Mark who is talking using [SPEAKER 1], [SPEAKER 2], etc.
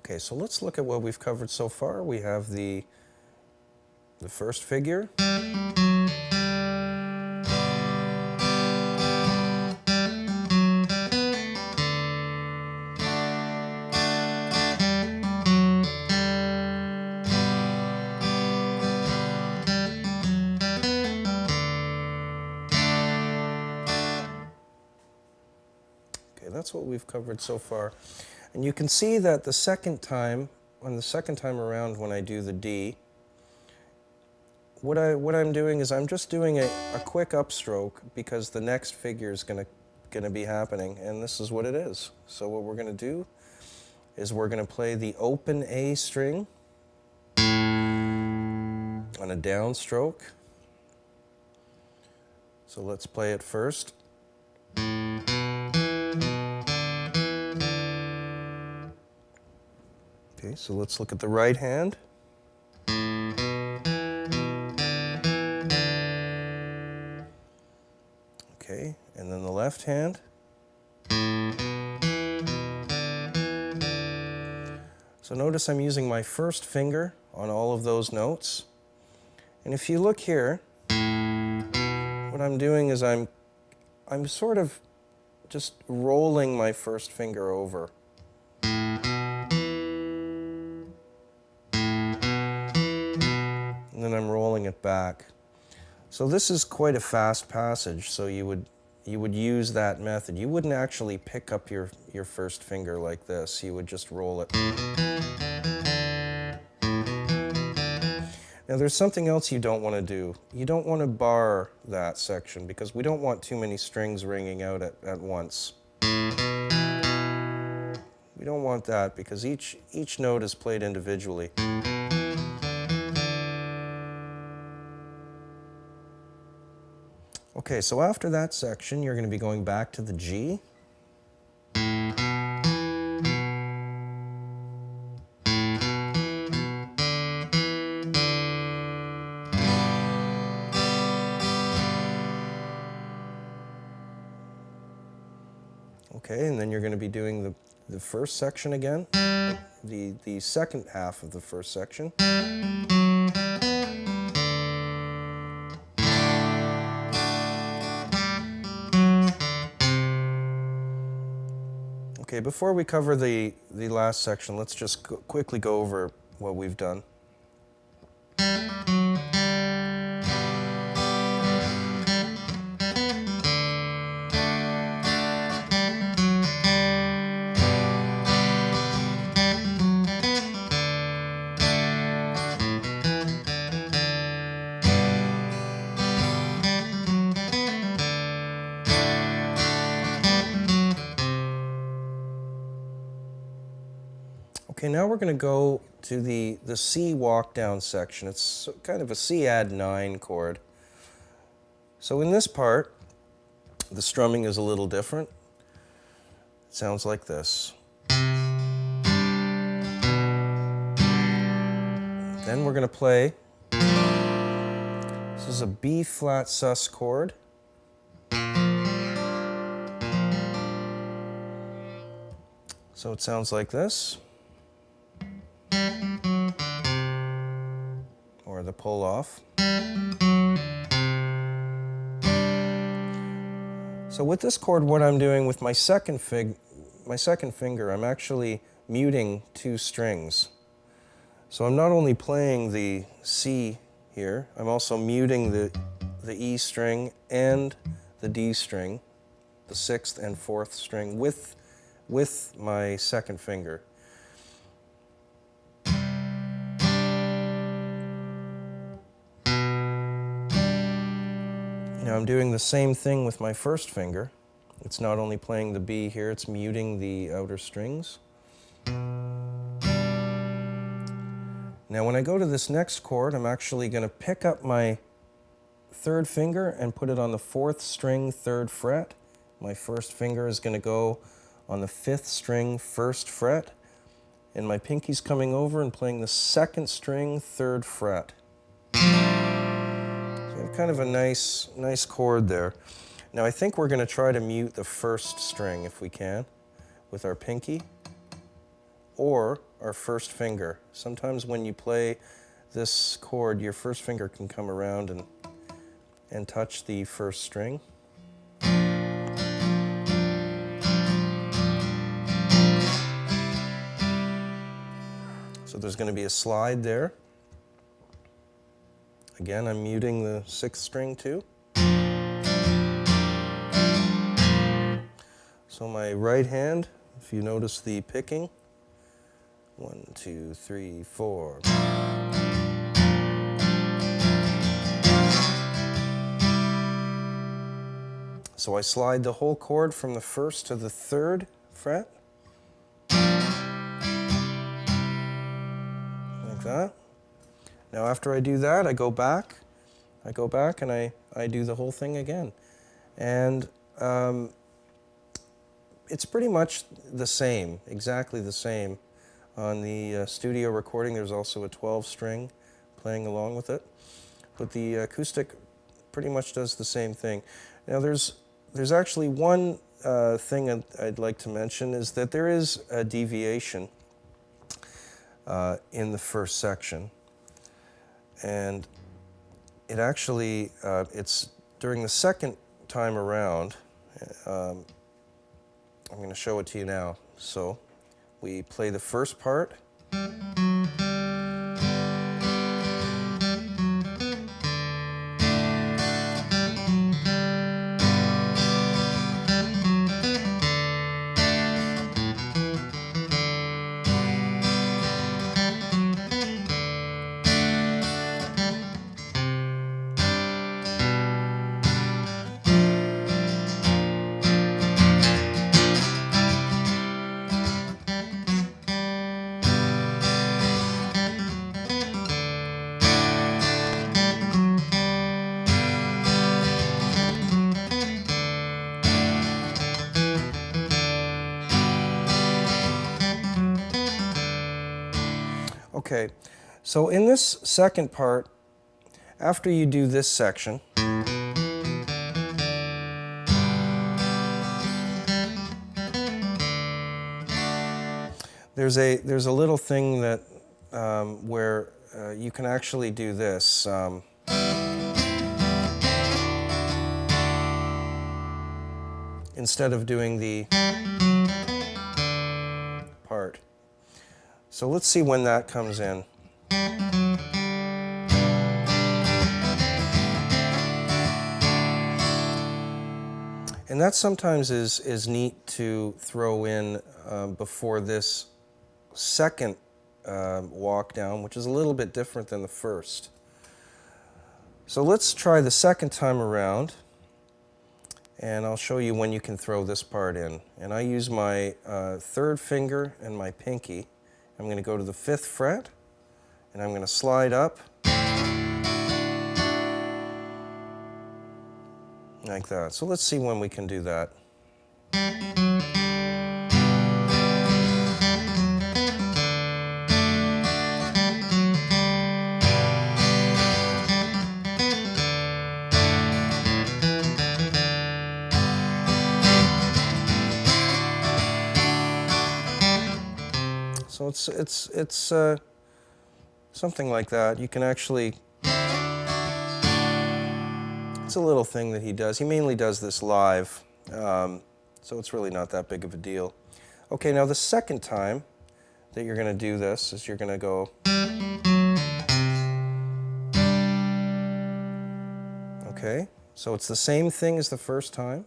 [SPEAKER 1] Okay, so let's look at what we've covered so far. We have the first figure. Okay, that's what we've covered so far. And you can see that the second time around when I do the D, what I'm doing is I'm just doing a quick upstroke because the next figure is gonna be happening, and this is what it is. So what we're gonna do is we're gonna play the open A string on a downstroke. So let's play it first. Okay, so let's look at the right hand. Okay, and then the left hand. So notice I'm using my first finger on all of those notes. And if you look here, what I'm doing is I'm sort of just rolling my first finger over. And then I'm rolling it back. So this is quite a fast passage, so you would use that method. You wouldn't actually pick up your first finger like this. You would just roll it. Now there's something else you don't want to do. You don't want to bar that section because we don't want too many strings ringing out at once. We don't want that because each note is played individually. Okay, so after that section, you're going to be going back to the G. Okay, and then you're going to be doing the first section again, the second half of the first section. Okay, before we cover the last section, let's just quickly go over what we've done. Okay, now we're going to go to the C walk down section. It's kind of a C add 9 chord. So in this part, the strumming is a little different. It sounds like this. Then we're going to play, this is a B flat sus chord. So it sounds like this. Or the pull off. So with this chord, what I'm doing with my second finger, I'm actually muting 2 strings. So I'm not only playing the C here, I'm also muting the E string and the D string, the 6th and 4th string with my second finger. Now I'm doing the same thing with my first finger. It's not only playing the B here, it's muting the outer strings. Now when I go to this next chord, I'm actually going to pick up my third finger and put it on the 4th string, 3rd fret. My first finger is going to go on the 5th string, 1st fret. And my pinky's coming over and playing the 2nd string, 3rd fret. Kind of a nice chord there. Now I think we're going to try to mute the 1st string if we can with our pinky. or our first finger. Sometimes when you play this chord, your first finger can come around and touch the first string. So there's going to be a slide there. Again, I'm muting the 6th string too. So my right hand, if you notice the picking, 1, 2, 3, 4. So I slide the whole chord from the 1st to the 3rd fret, like that. Now after I do that, I go back and I do the whole thing again. And it's pretty much the same, exactly the same. On the studio recording, there's also a 12 string playing along with it. But the acoustic pretty much does the same thing. Now there's actually one thing I'd like to mention, is that there is a deviation in the first section. And it actually, it's during the second time around. I'm going to show it to you now. So we play the first part. Okay, so in this second part, after you do this section, there's a little thing that where you can actually do this. Instead of doing the part. So let's see when that comes in. And that sometimes is neat to throw in before this second walk down, which is a little bit different than the first. So let's try the second time around, and I'll show you when you can throw this part in. And I use my 3rd finger and my pinky. I'm going to go to the 5th fret, and I'm going to slide up like that. So let's see when we can do that. So it's something like that. You can actually, it's a little thing that he does. He mainly does this live, so it's really not that big of a deal. Okay, now the second time that you're going to do this is you're going to go, okay, so it's the same thing as the first time.